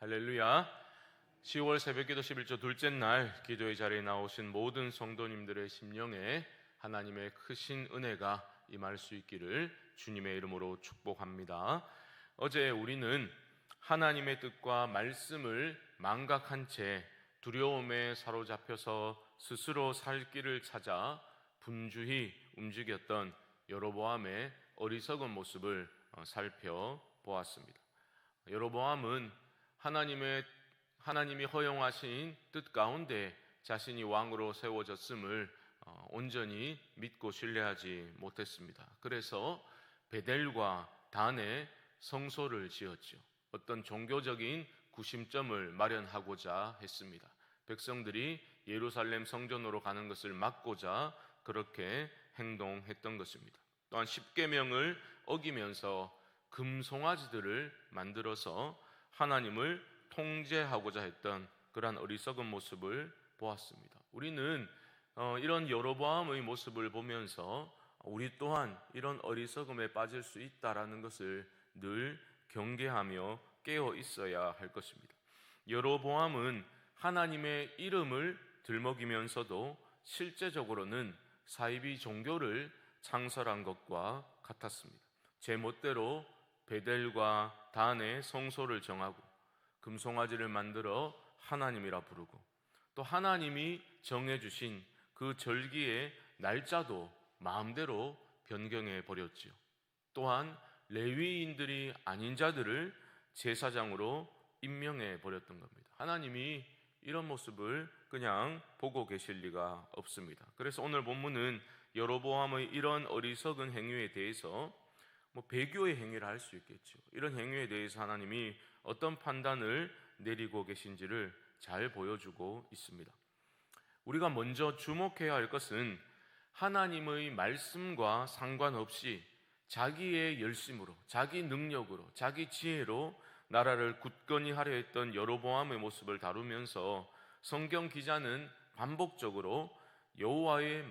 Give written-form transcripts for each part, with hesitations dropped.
할렐루야. 10월 새벽기도 11조 둘째 날 기도의 자리에 나오신 모든 성도님들의 심령에 하나님의 크신 은혜가 임할 수 있기를 주님의 이름으로 축복합니다. 어제 우리는 하나님의 뜻과 말씀을 망각한 채 두려움에 사로잡혀서 스스로 살 길을 찾아 분주히 움직였던 여로보암의 어리석은 모습을 살펴보았습니다. 여로보암은 하나님이 허용하신 뜻 가운데 자신이 왕으로 세워졌음을 온전히 믿고 신뢰하지 못했습니다. 그래서 베델과 단에 성소를 지었죠. 어떤 종교적인 구심점을 마련하고자 했습니다. 백성들이 예루살렘 성전으로 가는 것을 막고자 그렇게 행동했던 것입니다. 또한 십계명을 어기면서 금송아지들을 만들어서 하나님을 통제하고자 했던 그러한 어리석은 모습을 보았습니다. 우리는 이런 여로보암의 모습을 보면서 우리 또한 이런 어리석음에 빠질 수 있다라는 것을 늘 경계하며 깨어 있어야 할 것입니다. 여로보암은 하나님의 이름을 들먹이면서도 실제적으로는 사이비 종교를 창설한 것과 같았습니다. 제멋대로 베델과 단의 성소를 정하고 금송아지를 만들어 하나님이라 부르고 또 하나님이 정해주신 그 절기의 날짜도 마음대로 변경해 버렸지요. 또한 레위인들이 아닌 자들을 제사장으로 임명해 버렸던 겁니다. 하나님이 이런 모습을 그냥 보고 계실 리가 없습니다. 그래서 오늘 본문은 여로보암의 이런 어리석은 행위에 대해서 배교의 행위를 할 수 있겠죠. 이런 행위에 대해서 하나님이 어떤 판단을 내리고 계신지를 잘 보여주고 있습니다. 우리가 먼저 주목해야 할 것은 하나님의 말씀과 상관없이 자기의 열심으로, 자기 능력으로, 자기 지혜로 나라를 굳건히 하려 했던 여로보암의 모습을 다루면서 성경 기자는 반복적으로 여호와의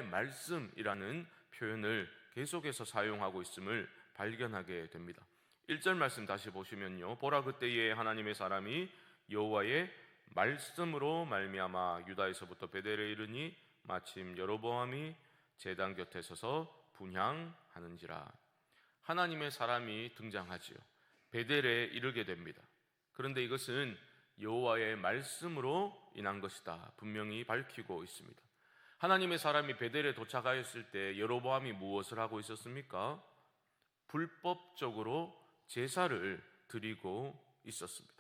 말씀이라는 표현을 계속해서 사용하고 있음을 발견하게 됩니다. 1절 말씀 다시 보시면요, 보라 그때에 하나님의 사람이 여호와의 말씀으로 말미암아 유다에서부터 베델에 이르니 마침 여로보암이 제단 곁에 서서 분향하는지라. 하나님의 사람이 등장하지요. 베델에 이르게 됩니다. 그런데 이것은 여호와의 말씀으로 인한 것이다 분명히 밝히고 있습니다. 하나님의 사람이 베델에 도착하였을 때 여로보암이 무엇을 하고 있었습니까? 불법적으로 제사를 드리고 있었습니다.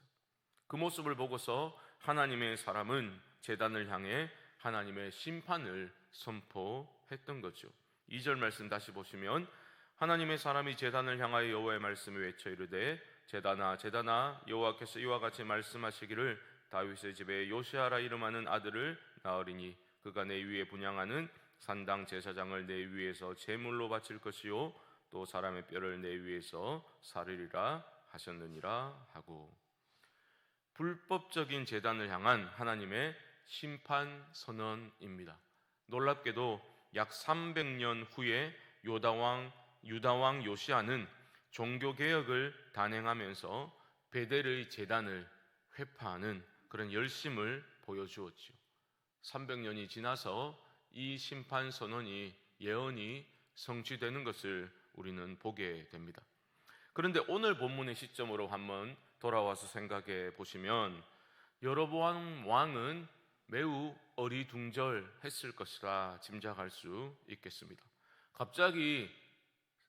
그 모습을 보고서 하나님의 사람은 제단을 향해 하나님의 심판을 선포했던 거죠. 2절 말씀 다시 보시면 하나님의 사람이 제단을 향하여 여호와의 말씀을 외쳐 이르되 제단아 여호와께서 이와 같이 말씀하시기를 다윗의 집에 요시아라 이름하는 아들을 낳으리니 그가 내 위에 분향하는 산당 제사장을 내 위에서 제물로 바칠 것이요 또 사람의 뼈를 내 위에서 사르리라 하셨느니라 하고, 불법적인 제단을 향한 하나님의 심판 선언입니다. 놀랍게도 약 300년 후에 유다왕 요시아는 종교개혁을 단행하면서 베델의 제단을 회파하는 그런 열심을 보여주었지요. 300년이 지나서 이 심판 선언이 예언이 성취되는 것을 우리는 보게 됩니다. 그런데 오늘 본문의 시점으로 한번 돌아와서 생각해 보시면 여로보암 왕은 매우 어리둥절했을 것이라 짐작할 수 있겠습니다. 갑자기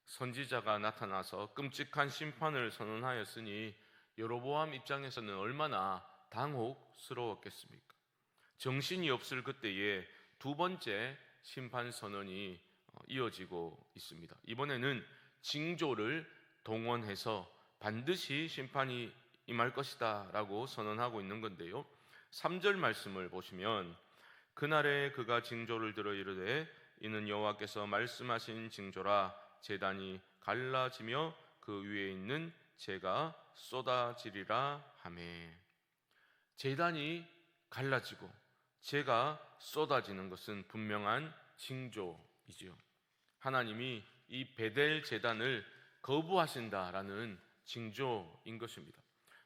선지자가 나타나서 끔찍한 심판을 선언하였으니 여로보암 입장에서는 얼마나 당혹스러웠겠습니까? 정신이 없을 그때에 두 번째 심판 선언이 이어지고 있습니다. 이번에는 징조를 동원해서 반드시 심판이 임할 것이다 라고 선언하고 있는 건데요, 3절 말씀을 보시면 그날에 그가 징조를 들어 이르되 이는 여호와께서 말씀하신 징조라 제단이 갈라지며 그 위에 있는 재가 쏟아지리라 하매. 제단이 갈라지고 재가 쏟아지는 것은 분명한 징조이지요. 하나님이 이 베델 제단을 거부하신다라는 징조인 것입니다.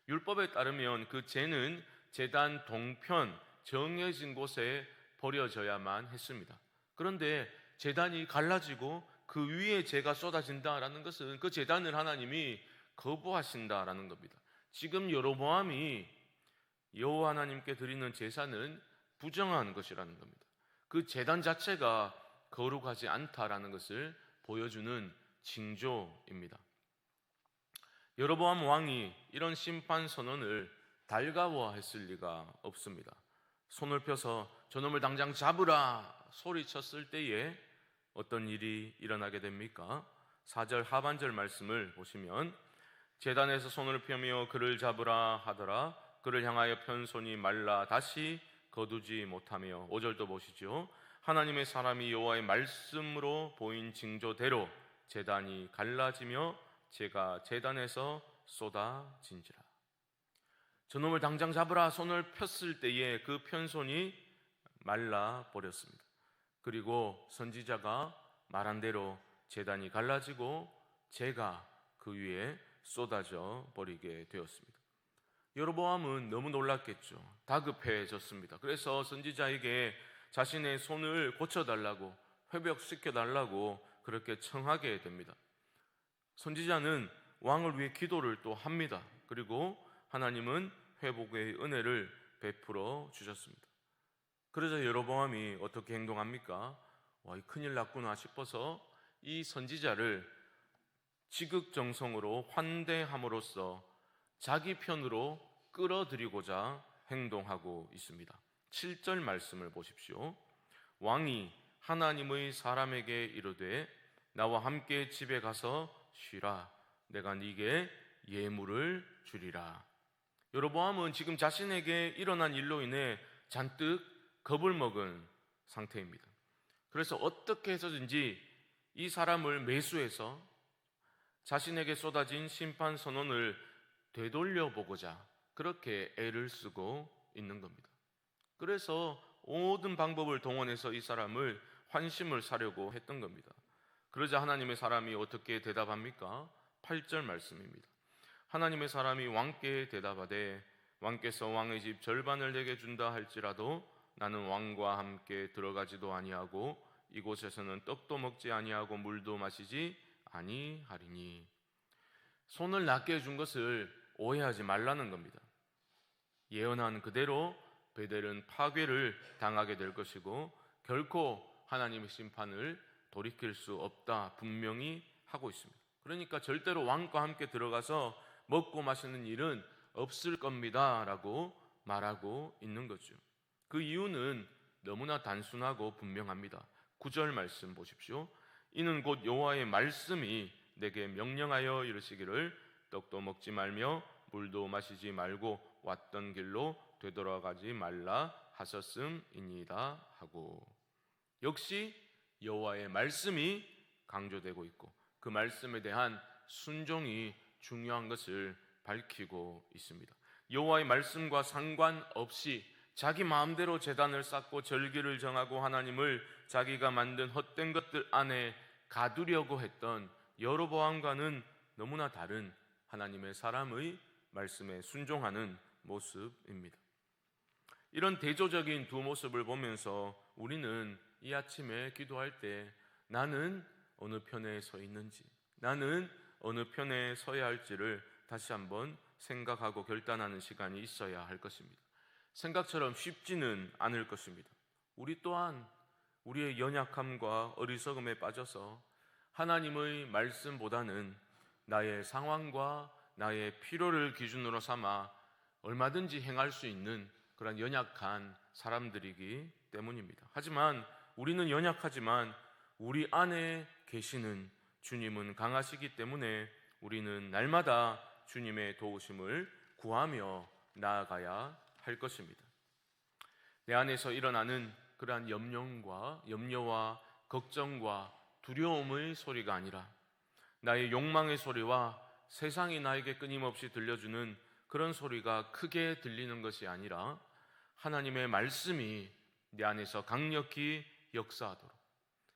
율법에 따르면 그 재는 제단 동편 정해진 곳에 버려져야만 했습니다. 그런데 제단이 갈라지고 그 위에 재가 쏟아진다라는 것은 그 제단을 하나님이 거부하신다라는 겁니다. 지금 여로보암이 여호와 하나님께 드리는 제사는 부정한 것이라는 겁니다. 그 제단 자체가 거룩하지 않다라는 것을 보여주는 징조입니다. 여로보암 왕이 이런 심판 선언을 달가워했을 리가 없습니다. 손을 펴서 저놈을 당장 잡으라 소리쳤을 때에 어떤 일이 일어나게 됩니까? 4절 하반절 말씀을 보시면 제단에서 손을 펴며 그를 잡으라 하더라. 그를 향하여 편 손이 말라 다시 거두지 못하며 5절도 보시죠. 하나님의 사람이 여호와의 말씀으로 보인 징조대로 제단이 갈라지며 제가 제단에서 쏟아진지라. 저놈을 당장 잡으라 손을 폈을 때에 그 편손이 말라 버렸습니다. 그리고 선지자가 말한 대로 제단이 갈라지고 재가 그 위에 쏟아져 버리게 되었습니다. 여로보암은 너무 놀랐겠죠. 다급해졌습니다. 그래서 선지자에게 자신의 손을 고쳐달라고, 회복시켜달라고 그렇게 청하게 됩니다. 선지자는 왕을 위해 기도를 또 합니다. 그리고 하나님은 회복의 은혜를 베풀어 주셨습니다. 그러자 여로보암이 어떻게 행동합니까? 와, 큰일 났구나 싶어서 이 선지자를 지극정성으로 환대함으로써 자기 편으로 끌어들이고자 행동하고 있습니다. 7절 말씀을 보십시오. 왕이 하나님의 사람에게 이르되 나와 함께 집에 가서 쉬라. 내가 네게 예물을 주리라. 여로보암은 지금 자신에게 일어난 일로 인해 잔뜩 겁을 먹은 상태입니다. 그래서 어떻게 해서든지 이 사람을 매수해서 자신에게 쏟아진 심판 선언을 되돌려 보고자 그렇게 애를 쓰고 있는 겁니다. 그래서 모든 방법을 동원해서 이 사람을 환심을 사려고 했던 겁니다. 그러자 하나님의 사람이 어떻게 대답합니까? 8절 말씀입니다. 하나님의 사람이 왕께 대답하되 왕께서 왕의 집 절반을 내게 준다 할지라도 나는 왕과 함께 들어가지도 아니하고 이곳에서는 떡도 먹지 아니하고 물도 마시지 아니하리니. 손을 낫게 해준 것을 오해하지 말라는 겁니다. 예언한 그대로 베델은 파괴를 당하게 될 것이고 결코 하나님의 심판을 돌이킬 수 없다 분명히 하고 있습니다. 그러니까 절대로 왕과 함께 들어가서 먹고 마시는 일은 없을 겁니다 라고 말하고 있는 거죠. 그 이유는 너무나 단순하고 분명합니다. 9절 말씀 보십시오. 이는 곧 여호와의 말씀이 내게 명령하여 이르시기를 떡도 먹지 말며 물도 마시지 말고 왔던 길로 되돌아가지 말라 하셨음이니이다 하고, 역시 여호와의 말씀이 강조되고 있고 그 말씀에 대한 순종이 중요한 것을 밝히고 있습니다. 여호와의 말씀과 상관없이 자기 마음대로 제단을 쌓고 절기를 정하고 하나님을 자기가 만든 헛된 것들 안에 가두려고 했던 여로보암과는 너무나 다른 하나님의 사람의 말씀에 순종하는 모습입니다. 이런 대조적인 두 모습을 보면서 우리는 이 아침에 기도할 때 나는 어느 편에 서 있는지, 나는 어느 편에 서야 할지를 다시 한번 생각하고 결단하는 시간이 있어야 할 것입니다. 생각처럼 쉽지는 않을 것입니다. 우리 또한 우리의 연약함과 어리석음에 빠져서 하나님의 말씀보다는 나의 상황과 나의 필요를 기준으로 삼아 얼마든지 행할 수 있는 그런 연약한 사람들이기 때문입니다. 하지만 우리는 연약하지만 우리 안에 계시는 주님은 강하시기 때문에 우리는 날마다 주님의 도우심을 구하며 나아가야 할 것입니다. 내 안에서 일어나는 그러한 염려와 걱정과 두려움의 소리가 아니라 나의 욕망의 소리와 세상이 나에게 끊임없이 들려주는 그런 소리가 크게 들리는 것이 아니라 하나님의 말씀이 내 안에서 강력히 역사하도록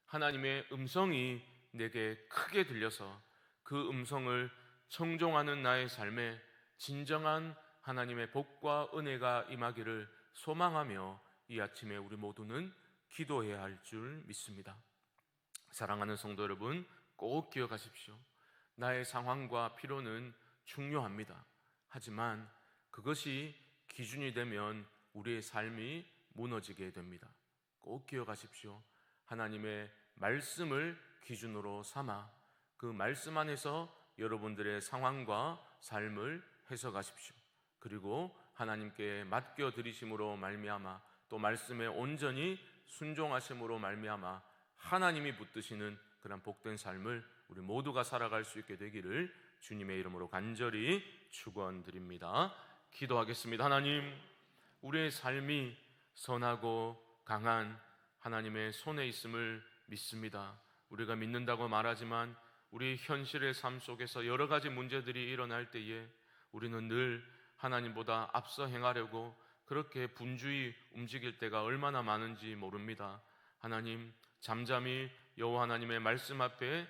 하나님의 음성이 내게 크게 들려서 그 음성을 청종하는 나의 삶에 진정한 하나님의 복과 은혜가 임하기를 소망하며 이 아침에 우리 모두는 기도해야 할 줄 믿습니다. 사랑하는 성도 여러분, 꼭 기억하십시오. 나의 상황과 필요는 중요합니다. 하지만 그것이 기준이 되면 우리의 삶이 무너지게 됩니다. 꼭 기억하십시오. 하나님의 말씀을 기준으로 삼아 그 말씀 안에서 여러분들의 상황과 삶을 해석하십시오. 그리고 하나님께 맡겨드리심으로 말미암아 또 말씀에 온전히 순종하심으로 말미암아 하나님이 붙드시는 그런 복된 삶을 우리 모두가 살아갈 수 있게 되기를 주님의 이름으로 간절히 축원드립니다. 기도하겠습니다. 하나님, 우리의 삶이 선하고 강한 하나님의 손에 있음을 믿습니다. 우리가 믿는다고 말하지만 우리 현실의 삶 속에서 여러 가지 문제들이 일어날 때에 우리는 늘 하나님보다 앞서 행하려고 그렇게 분주히 움직일 때가 얼마나 많은지 모릅니다. 하나님, 잠잠히 여호와 하나님의 말씀 앞에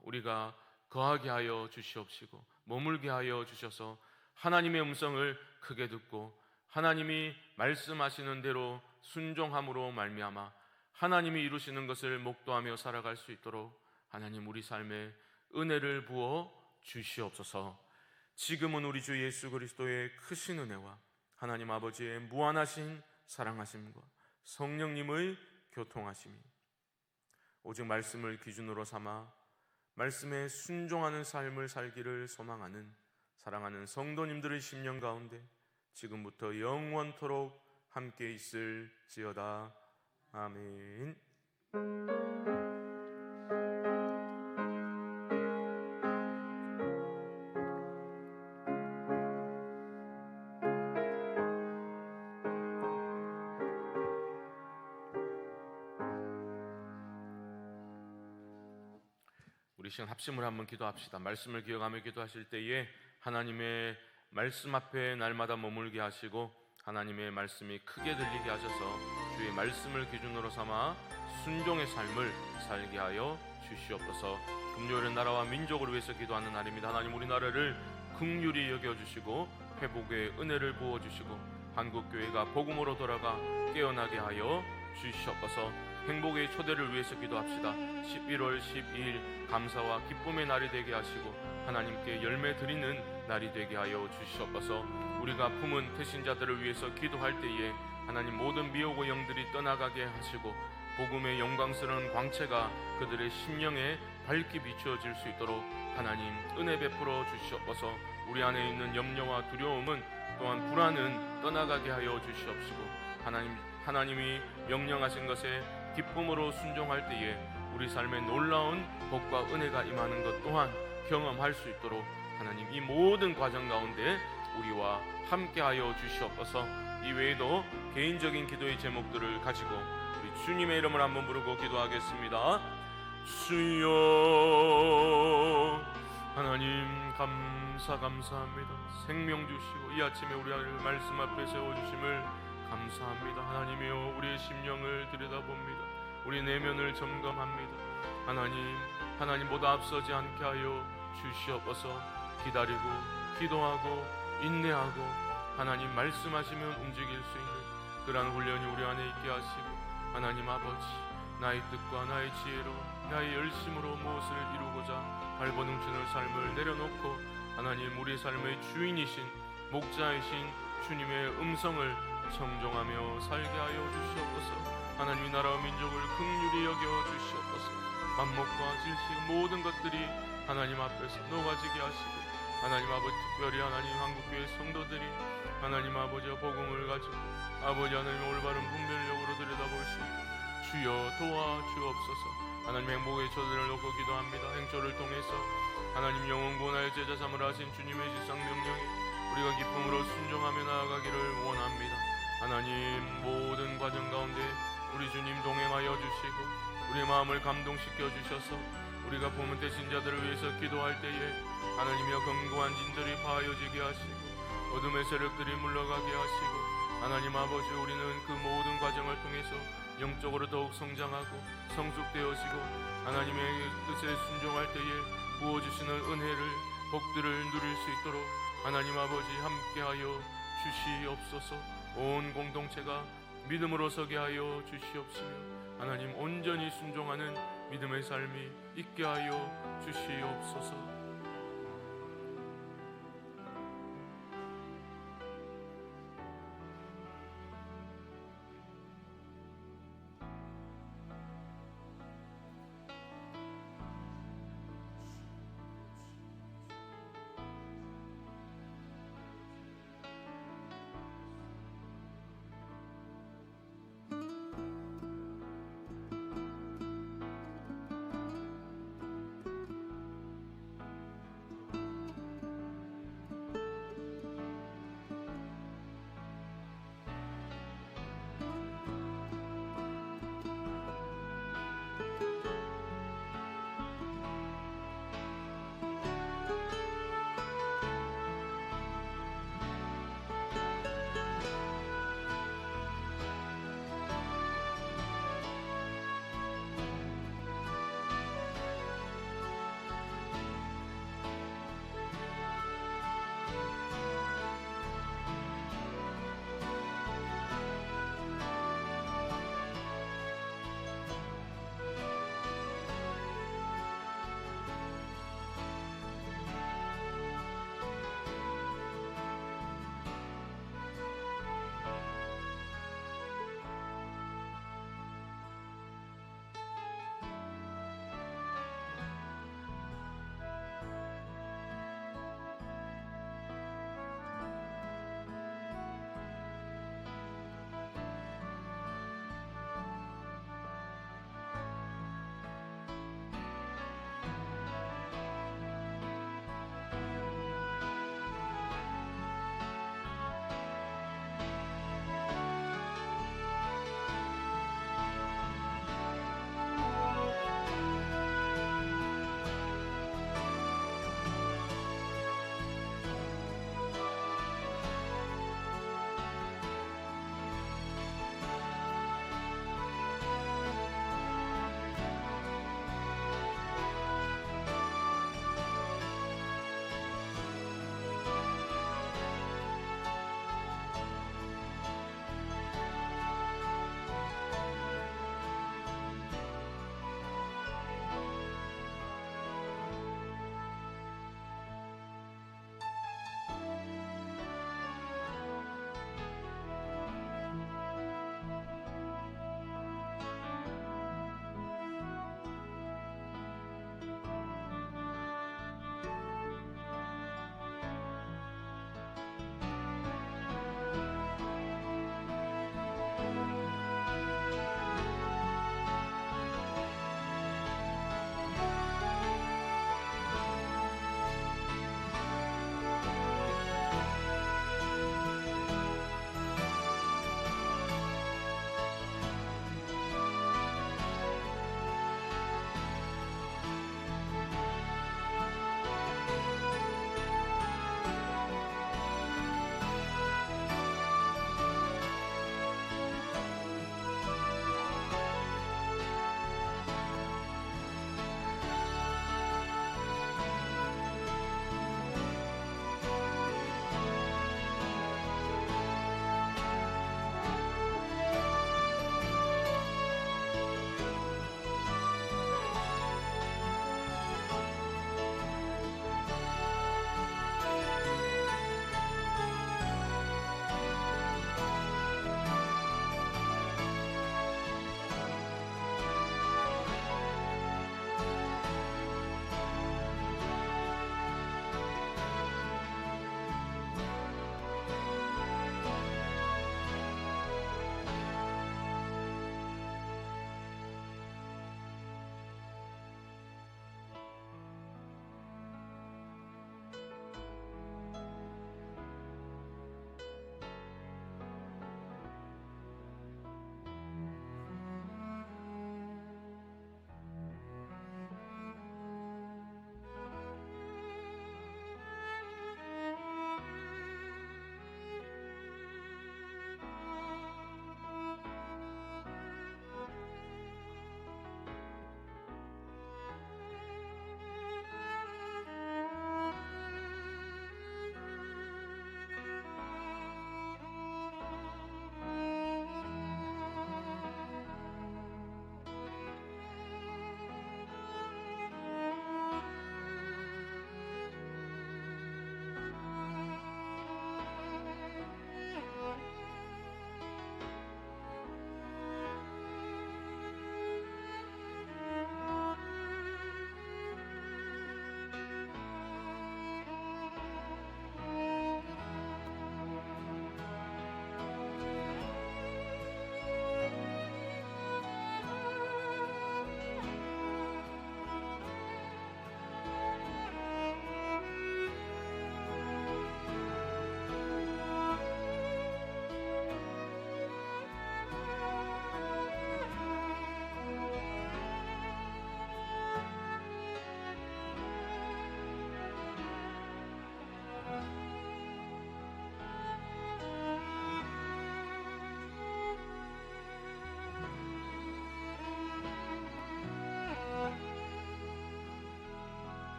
우리가 거하게 하여 주시옵시고 머물게 하여 주셔서 하나님의 음성을 크게 듣고 하나님이 말씀하시는 대로 순종함으로 말미암아 하나님이 이루시는 것을 목도하며 살아갈 수 있도록 하나님 우리 삶에 은혜를 부어 주시옵소서. 지금은 우리 주 예수 그리스도의 크신 은혜와 하나님 아버지의 무한하신 사랑하심과 성령님의 교통하심이 오직 말씀을 기준으로 삼아 말씀에 순종하는 삶을 살기를 소망하는 사랑하는 성도님들의 심령 가운데 지금부터 영원토록 함께 있을지어다. 아멘. 우리 시간 합심을 한번 기도합시다. 말씀을 기억하며 기도하실 때에 하나님의 말씀 앞에 날마다 머물게 하시고 하나님의 말씀이 크게 들리게 하셔서 주의 말씀을 기준으로 삼아 순종의 삶을 살게 하여 주시옵소서. 금요일은 나라와 민족을 위해서 기도하는 날입니다. 하나님, 우리나라를 긍휼히 여겨주시고 회복의 은혜를 부어주시고 한국교회가 복음으로 돌아가 깨어나게 하여 주시옵소서. 행복의 초대를 위해서 기도합시다. 11월 12일 감사와 기쁨의 날이 되게 하시고 하나님께 열매 드리는 날이 되게 하여 주시옵소서. 우리가 품은 태신자들을 위해서 기도할 때에 하나님 모든 미혹의 영들이 떠나가게 하시고 복음의 영광스러운 광채가 그들의 심령에 밝게 비추어질 수 있도록 하나님 은혜 베풀어 주시옵소서. 우리 안에 있는 염려와 두려움은 또한 불안은 떠나가게 하여 주시옵시고 하나님이 명령하신 것에 기쁨으로 순종할 때에 우리 삶에 놀라운 복과 은혜가 임하는 것 또한 경험할 수 있도록 하나님 이 모든 과정 가운데 우리와 함께하여 주시옵소서. 이 외에도 개인적인 기도의 제목들을 가지고 우리 주님의 이름을 한번 부르고 기도하겠습니다. 주여, 하나님 감사합니다. 생명 주시고 이 아침에 우리 말씀 앞에 세워주심을 감사합니다. 하나님이여, 우리의 심령을 들여다봅니다. 우리 내면을 점검합니다. 하나님보다 앞서지 않게 하여 주시옵소서. 기다리고 기도하고 인내하고 하나님 말씀하시면 움직일 수 있는 그러한 훈련이 우리 안에 있게 하시고 하나님 아버지, 나의 뜻과 나의 지혜로 나의 열심으로 무엇을 이루고자 발버둥치는 삶을 내려놓고 하나님 우리 삶의 주인이신 목자이신 주님의 음성을 청종하며 살게 하여 주시옵소서. 하나님의 나라와 민족을 긍휼히 여겨 주시옵소서. 맘먹과 질식 모든 것들이 하나님 앞에서 녹아지게 하시고 하나님 아버지, 특별히 하나님 한국교회 성도들이 하나님 아버지와 복음을 가지고 아버지 하나님의 올바른 분별력으로 들여다볼 수 있고 주여 도와주옵소서. 하나님 행복의 초대를 놓고 기도합니다. 행초를 통해서 하나님 영원 구원하여 제자 삼으라 하신 주님의 지상 명령에 우리가 기쁨으로 순종하며 나아가기를 원합니다. 하나님 모든 과정 가운데 우리 주님 동행하여 주시고 우리의 마음을 감동시켜 주셔서 우리가 품은 대신자들을 위해서 기도할 때에 하나님이여 견고한 진들이 파여지게 하시고 어둠의 세력들이 물러가게 하시고 하나님 아버지, 우리는 그 모든 과정을 통해서 영적으로 더욱 성장하고 성숙되어지고 하나님의 뜻에 순종할 때에 부어주시는 은혜를 복들을 누릴 수 있도록 하나님 아버지 함께하여 주시옵소서. 온 공동체가 믿음으로 서게 하여 주시옵시며 하나님 온전히 순종하는 믿음의 삶이 있게 하여 주시옵소서.